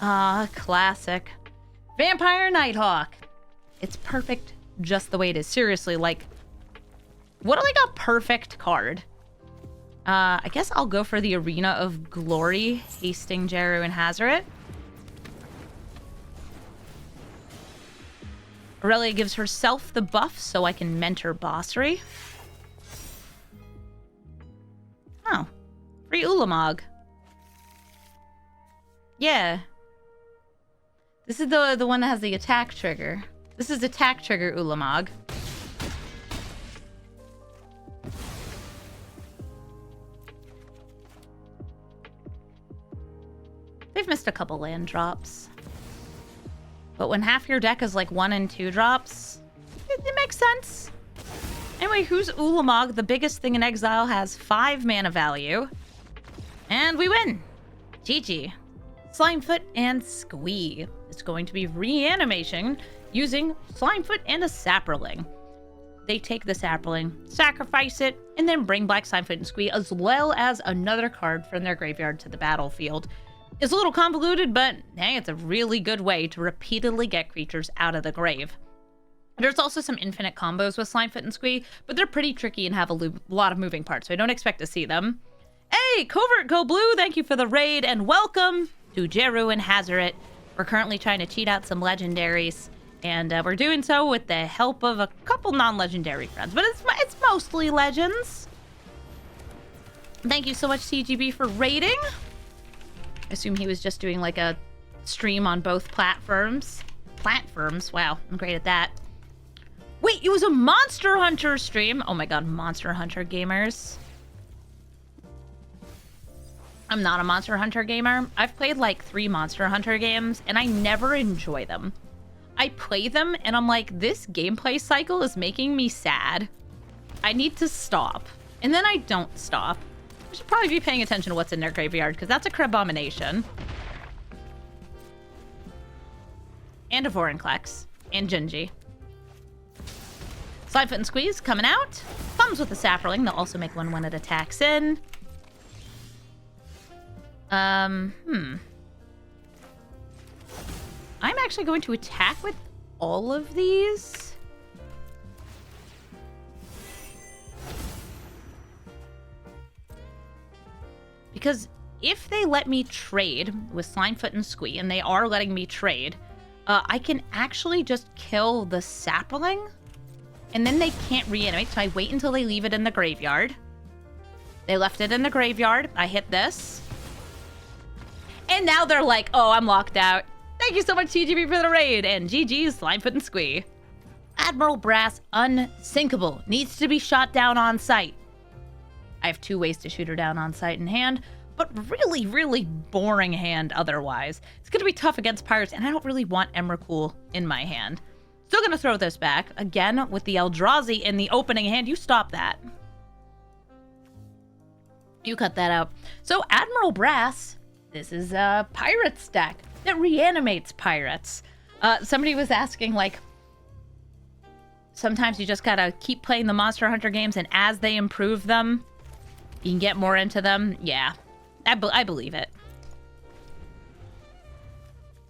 Ah, classic. Vampire Nighthawk. It's perfect just the way it is. Seriously, like, what like a perfect card. I guess I'll go for the Arena of Glory, hasting Djeru and Hazoret. Aurelia gives herself the buff so I can mentor Basri. Oh. Free Ulamog. Yeah. This is the one that has the attack trigger. This is attack trigger Ulamog. They've missed a couple land drops. But when half your deck is like 1 and 2 drops, it makes sense. Anyway, who's Ulamog? The biggest thing in exile has 5 mana value. And we win. GG. Slimefoot and Squee. It's going to be reanimation using Slimefoot and a Saproling. They take the Saproling, sacrifice it, and then bring back Slimefoot and Squee, as well as another card from their graveyard to the battlefield. It's a little convoluted, but hey, it's a really good way to repeatedly get creatures out of the grave. There's also some infinite combos with Slimefoot and Squee, but they're pretty tricky and have a lot of moving parts, so I don't expect to see them. Hey, Covert Go Blue, thank you for the raid, and welcome to Djeru and Hazoret. We're currently trying to cheat out some legendaries, and we're doing so with the help of a couple non-legendary friends, but it's mostly legends. Thank you so much, TGB, for raiding. I assume he was just doing like a stream on both platforms. Platforms? Wow, I'm great at that. Wait, it was a Monster Hunter stream. Oh my god, Monster Hunter gamers. I'm not a Monster Hunter gamer. I've played like 3 Monster Hunter games and I never enjoy them. I play them and I'm like, this gameplay cycle is making me sad. I need to stop. And then I don't stop. I should probably be paying attention to what's in their graveyard, because that's a Crabomination. And a Vorinclex. And Jinji. Slimefoot and Squeeze coming out. Comes with the Saproling. They'll also make 1/1 it attacks in. I'm actually going to attack with all of these. Because if they let me trade with Slimefoot and Squee, and they are letting me trade, I can actually just kill the Sapling, and then they can't reanimate, so I wait until they leave it in the graveyard. They left it in the graveyard. I hit this. And now they're like, oh, I'm locked out. Thank you so much, TGB, for the raid, and GG's Slimefoot and Squee. Admiral Brass, unsinkable. Needs to be shot down on sight. I have 2 ways to shoot her down on sight and hand, but really, really boring hand otherwise. It's going to be tough against pirates, and I don't really want Emrakul in my hand. Still going to throw this back. Again, with the Eldrazi in the opening hand. You stop that. You cut that out. So, Admiral Brass, this is a Pirates deck that reanimates pirates. Somebody was asking, like, sometimes you just gotta keep playing the Monster Hunter games, and as they improve them, you can get more into them. Yeah, I believe it.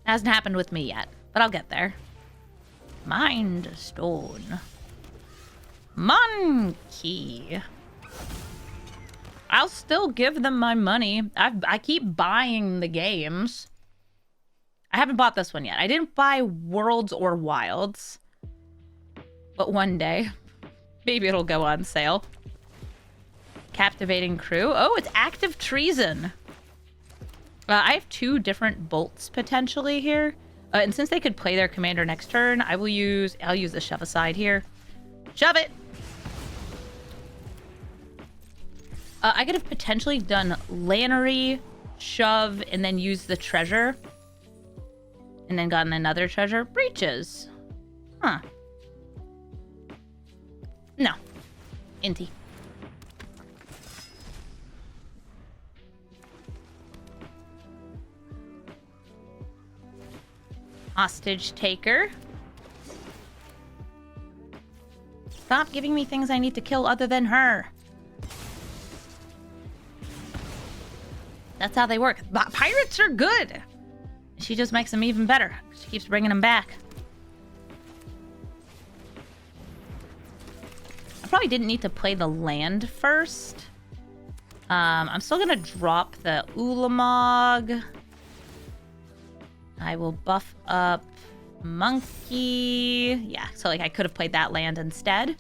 Hasn't happened with me yet, but I'll get there. Mind Stone. Monkey. I'll still give them my money. I keep buying the games. I haven't bought this one yet. I didn't buy Worlds or Wilds. But one day, maybe it'll go on sale. Captivating Crew. Oh, it's Active Treason. I have 2 different bolts potentially here. And since they could play their commander next turn, I'll use the shove aside here. Shove it! I could have potentially done Lannery, shove, and then use the treasure. And then gotten another treasure. Breaches. Huh. No. Inty. Hostage taker. Stop giving me things I need to kill other than her. That's how they work. Pirates are good. She just makes them even better. She keeps bringing them back. I probably didn't need to play the land first. I'm still gonna drop the Ulamog. I will buff up Monkey. Yeah, so like I could have played that land instead.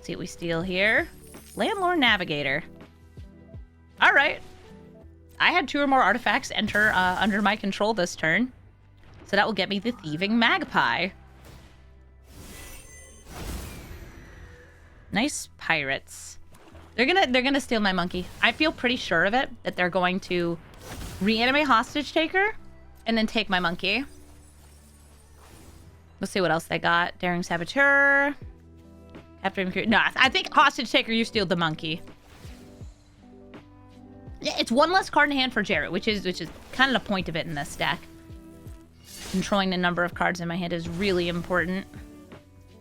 See what we steal here. Landlord Navigator. All right. I had 2 or more artifacts enter under my control this turn. So that will get me the Thieving Magpie. Nice pirates. They're gonna steal my monkey. I feel pretty sure of it, that they're going to reanimate Hostage Taker and then take my monkey. Let's see what else they got. Daring Saboteur. No, I think Hostage Taker, you steal the monkey. It's 1 less card in hand for Djeru, which is kind of the point of it in this deck. Controlling the number of cards in my hand is really important.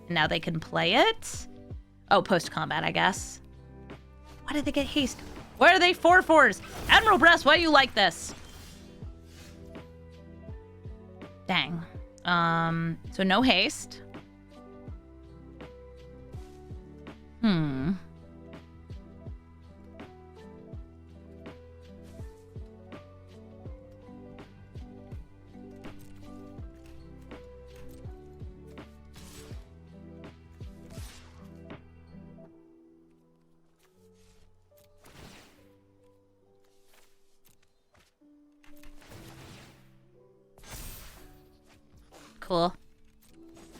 And now they can play it. Oh, post-combat, I guess. Why did they get haste? Why are they 4/4s? Admiral Breast, why do you like this? Dang. So no haste. Cool.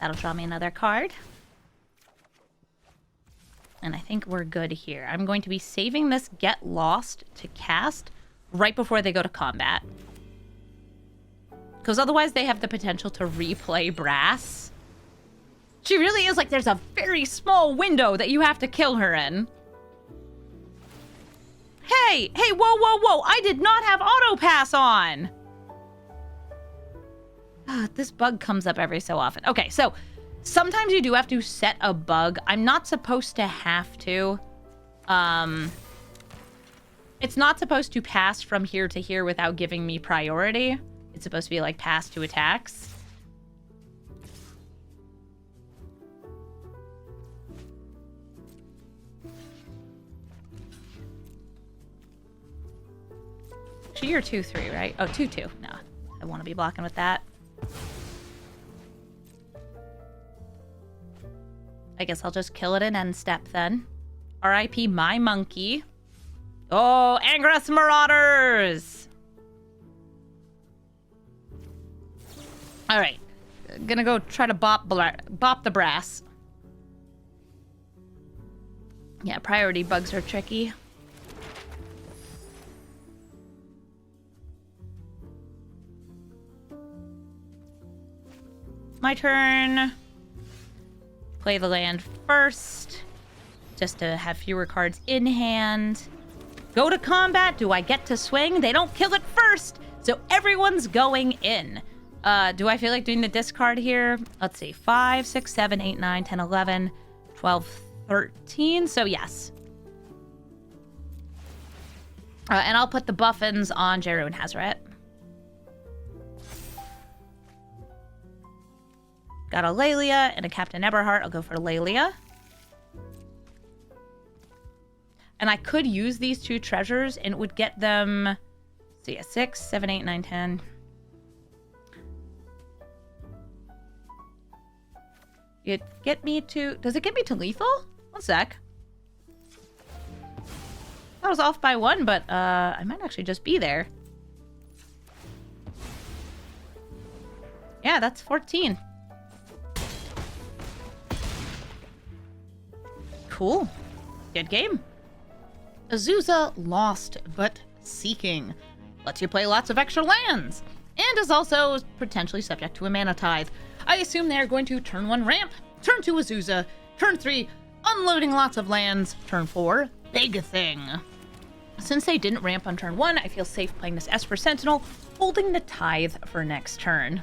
That'll draw me another card. And I think we're good here. I'm going to be saving this Get Lost to cast right before they go to combat. Because otherwise they have the potential to replay Brass. She really is like, there's a very small window that you have to kill her in. Hey, whoa. I did not have auto pass on. This bug comes up every so often. Okay, so sometimes you do have to set a bug. I'm not supposed to have to. It's not supposed to pass from here to here without giving me priority. It's supposed to be like pass to attacks. Actually, you're 2/3, right? Oh, 2/2. No, I want to be blocking with that. I guess I'll just kill it in end step then. R.I.P. my monkey. Oh, Angress Marauders! All right, gonna go try to bop the Brass. Yeah, priority bugs are tricky. My turn. Play the land first, just to have fewer cards in hand. Go to combat. Do I get to swing? They don't kill it first, so everyone's going in. Do I feel like doing the discard here? Let's see. 5, 6, 7, 8, 9, 10, 11, 12, 13. So yes. And I'll put the buffins on Djeru and Hazoret. Got a Lelia and a Captain Eberhard. I'll go for Lelia. And I could use these 2 treasures and it would get them... So yeah, 6, 7, 8, 9, 10. It get me to... Does it get me to lethal? One sec. I was off by 1, but I might actually just be there. Yeah, that's 14. Cool. Good game. Azusa lost, but seeking. Lets you play lots of extra lands. And is also potentially subject to a mana tithe. I assume they're going to turn 1 ramp, turn 2 Azusa, turn 3 unloading lots of lands, turn 4 big thing. Since they didn't ramp on turn 1, I feel safe playing this Esper Sentinel, holding the tithe for next turn.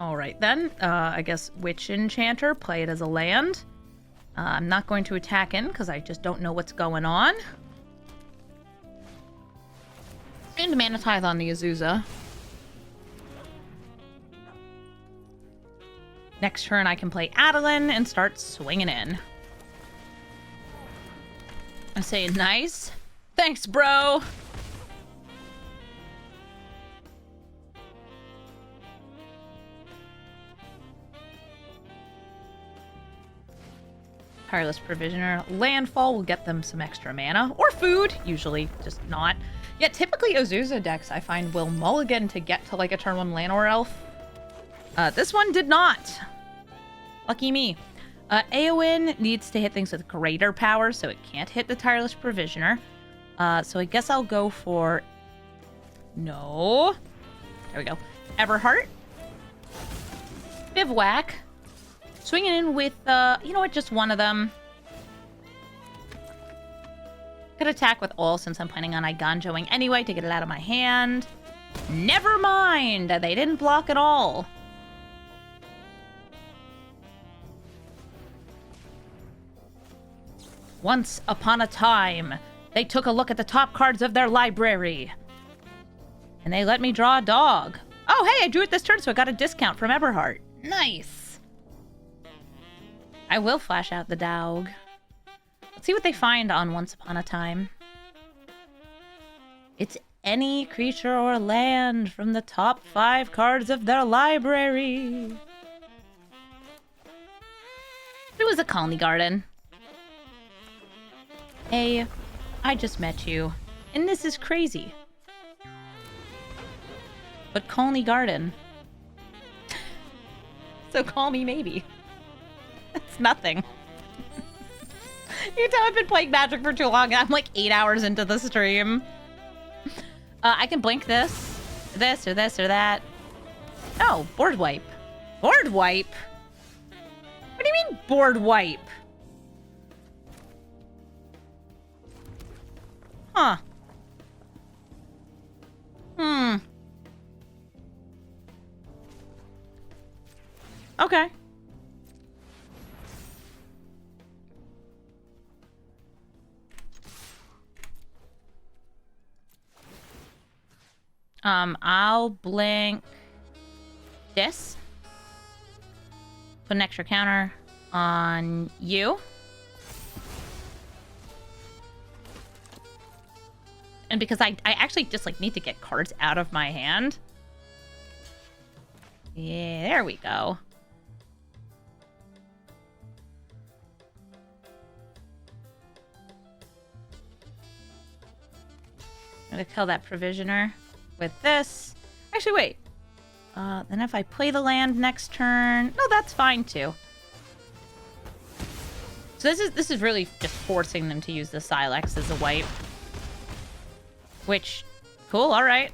Alright then, I guess Witch Enchanter, play it as a land. I'm not going to attack in because I just don't know what's going on. And Mana Tithe on the Azusa. Next turn I can play Adeline and start swinging in. I say nice. Thanks, bro. Tireless Provisioner. Landfall will get them some extra mana. Or food. Usually, just not. Yeah, typically Azusa decks, I find, will mulligan to get to, like, a turn 1 land or elf. This one did not. Lucky me. Eowyn needs to hit things with greater power, so it can't hit the Tireless Provisioner. So I guess I'll go for... No. There we go. Everheart. Bivouac. Swinging in with, you know what, just one of them. Could attack with all since I'm planning on Iganjoing anyway to get it out of my hand. Never mind! They didn't block at all. Once upon a time, they took a look at the top cards of their library. And they let me draw a dog. Oh, hey, I drew it this turn, so I got a discount from Everheart. Nice. I will flash out the dog. Let's see what they find on Once Upon a Time. It's any creature or land from the top 5 cards of their library. It was a colony garden. Hey, I just met you, and this is crazy. But colony garden. So call me maybe. It's nothing. You can tell I've been playing Magic for too long. I'm like 8 hours into the stream. I can blink this, or this, or this, or that. Oh, board wipe. Board wipe? What do you mean board wipe? Huh. Okay. I'll blink this. Put an extra counter on you. And because I actually just like need to get cards out of my hand. Yeah, there we go. I'm gonna kill that Provisioner with this. Actually, wait. Then if I play the land next turn... No, that's fine, too. So this is really just forcing them to use the Sylex as a wipe. Which... Cool, alright.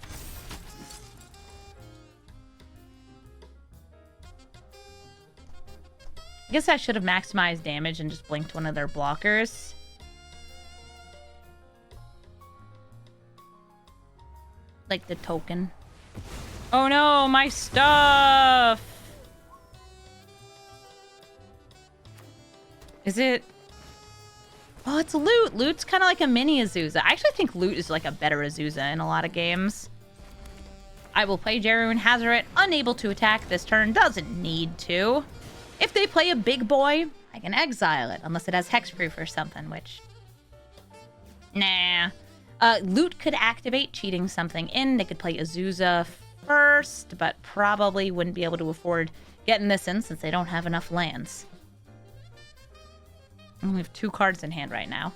I guess I should have maximized damage and just blinked one of their blockers. Like the token. Oh no, my stuff! Is it... Oh, it's loot. Loot's kind of like a mini Azusa. I actually think loot is like a better Azusa in a lot of games. I will play Djeru and Hazoret. Unable to attack this turn. Doesn't need to. If they play a big boy, I can exile it. Unless it has hexproof or something, which... Nah. Loot could activate, cheating something in. They could play Azusa first, but probably wouldn't be able to afford getting this in since they don't have enough lands. And we have 2 cards in hand right now.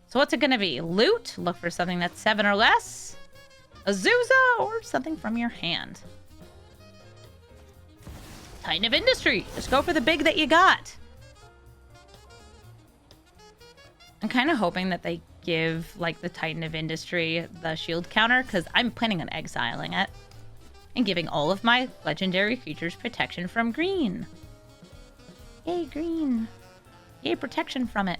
So what's it going to be? Loot. Look for something that's 7 or less. Azusa or something from your hand. Titan of Industry. Just go for the big that you got. I'm kind of hoping that they give, like, the Titan of Industry the shield counter, because I'm planning on exiling it. And giving all of my legendary creatures protection from green. Yay, green. Yay, protection from it.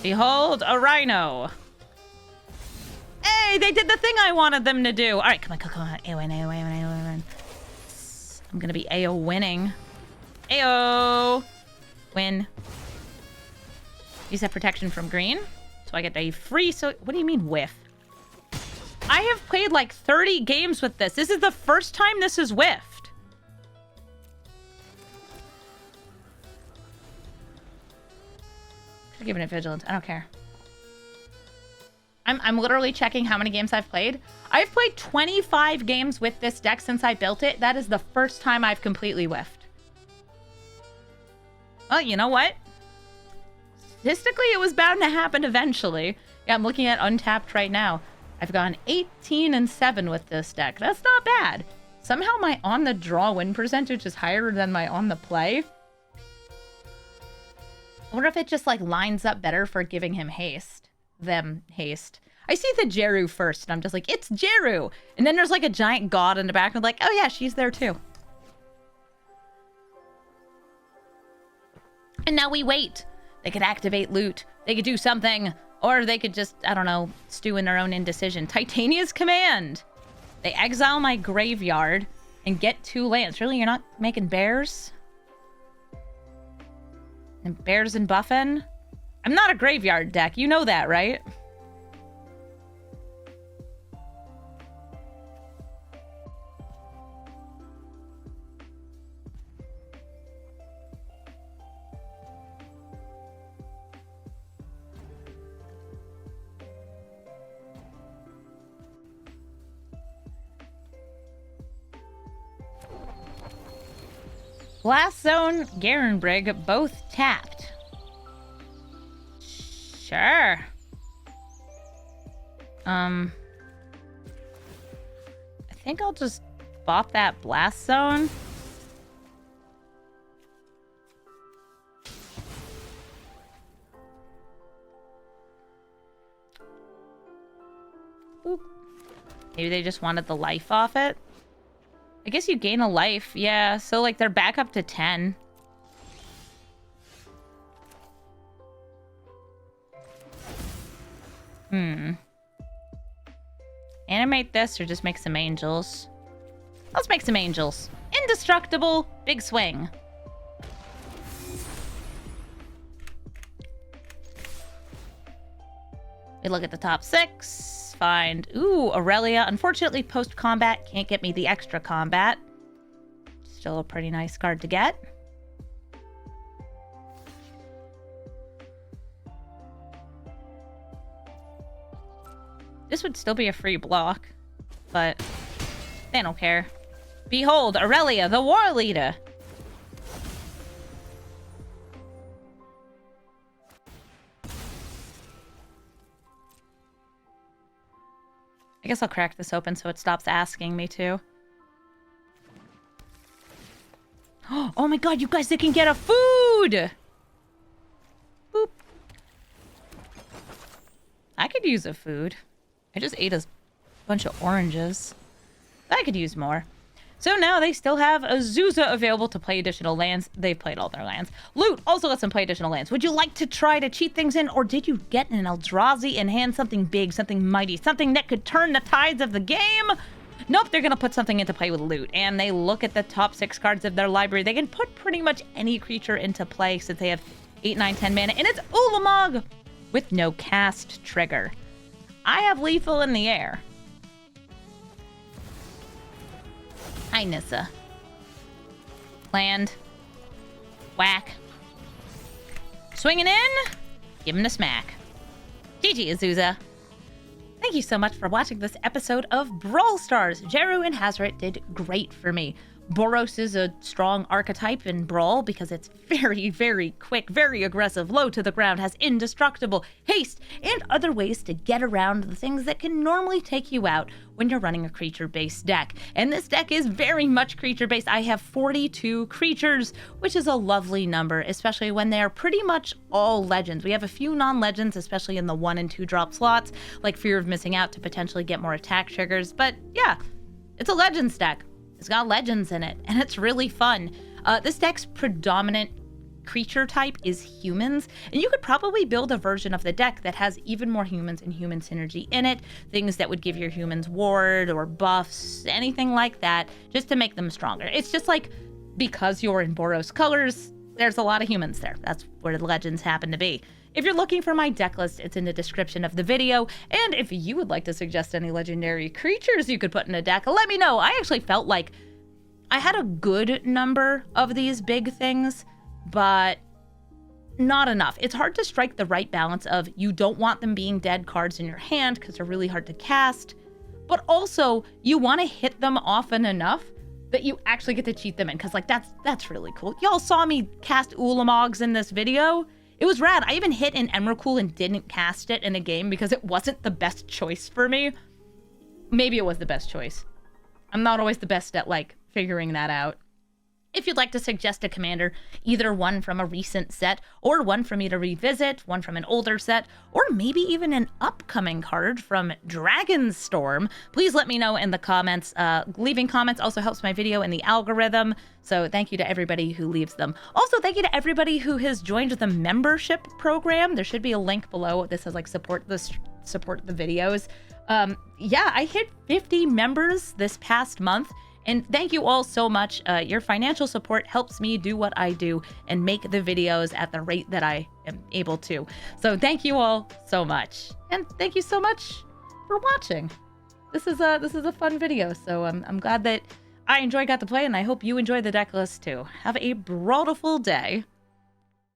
Behold, a rhino. Hey, they did the thing I wanted them to do. All right, come on, come on. AO win, AO win, AO win. I'm going to be AO winning. AO win. Use that protection from green. So I get a free... So what do you mean whiff? I have played like 30 games with this. This is the first time this is whiffed. Should have given it vigilance. I don't care. I'm literally checking how many games I've played. I've played 25 games with this deck since I built it. That is the first time I've completely whiffed. Well, you know what? Statistically, it was bound to happen eventually. Yeah, I'm looking at Untapped right now. I've gone 18-7 with this deck. That's not bad. Somehow my on-the-draw win percentage is higher than my on-the-play. I wonder if it just, like, lines up better for giving him haste. Haste. I see the Djeru first, and I'm just like, it's Djeru! And then there's, like, a giant god in the back, and I'm like, oh yeah, she's there too. And now we wait. They could activate loot. They could do something. Or they could just, I don't know, stew in their own indecision. Titania's Command. They exile my graveyard and get 2 lands. Really, you're not making bears? And bears and buffin? I'm not a graveyard deck. You know that, right? Blast Zone, Garenbrig, both tapped. Sure. I think I'll just bop that Blast Zone. Oop. Maybe they just wanted the life off it. I guess you gain a life, yeah. So, like, they're back up to 10. Animate this or just make some angels? Let's make some angels. Indestructible, big swing. We look at the top 6. Find, ooh, Aurelia. Unfortunately, post-combat can't get me the extra combat. Still a pretty nice card to get. This would still be a free block, but they don't care. Behold, Aurelia, the War Leader. I guess I'll crack this open so it stops asking me to. Oh my god, you guys, they can get a food! Boop. I could use a food. I just ate a bunch of oranges. I could use more. So now they still have Azusa available to play additional lands. They've played all their lands. Loot also lets them play additional lands. Would you like to try to cheat things in, or did you get an Eldrazi in hand? Something big, something mighty, something that could turn the tides of the game? Nope, they're going to put something into play with loot. And they look at the top 6 cards of their library. They can put pretty much any creature into play since they have 8, 9, 10 mana. And it's Ulamog with no cast trigger. I have lethal in the air. Hi, Nissa. Land. Whack. Swinging in. Give him the smack. GG, Azusa. Thank you so much for watching this episode of Brawl Stars. Djeru and Hazoret did great for me. Boros is a strong archetype in Brawl because it's very, very quick, very aggressive, low to the ground, has indestructible, haste, and other ways to get around the things that can normally take you out when you're running a creature-based deck. And this deck is very much creature-based. I have 42 creatures, which is a lovely number, especially when they're pretty much all legends. We have a few non-legends, especially in the 1 and 2 drop slots, like Fear of Missing Out to potentially get more attack triggers. But yeah, it's a legends deck. It's got legends in it, and it's really fun. This deck's predominant creature type is humans, and you could probably build a version of the deck that has even more humans and human synergy in it, things that would give your humans ward or buffs, anything like that, just to make them stronger. It's just like, because you're in Boros colors, there's a lot of humans there. That's where the legends happen to be. If you're looking for my deck list, it's in the description of the video. And if you would like to suggest any legendary creatures you could put in a deck, let me know. I actually felt like I had a good number of these big things, but not enough. It's hard to strike the right balance of you don't want them being dead cards in your hand because they're really hard to cast, but also you want to hit them often enough that you actually get to cheat them in, because like that's really cool. Y'all saw me cast Ulamogs in this video. It was rad. I even hit an Emrakul and didn't cast it in a game because it wasn't the best choice for me. Maybe it was the best choice. I'm not always the best at like figuring that out. If you'd like to suggest a commander, either one from a recent set or one for me to revisit, one from an older set, or maybe even an upcoming card from Dragonstorm, please let me know in the comments. Leaving comments also helps my video in the algorithm, so thank you to everybody who leaves them. Also, thank you to everybody who has joined the membership program. There should be a link below. This says like support the videos. Yeah, I hit 50 members this past month. And thank you all so much. Your financial support helps me do what I do and make the videos at the rate that I am able to. So thank you all so much. And thank you so much for watching. This is a fun video. So I'm glad that I got to play, and I hope you enjoy the deck list too. Have a brawlful day.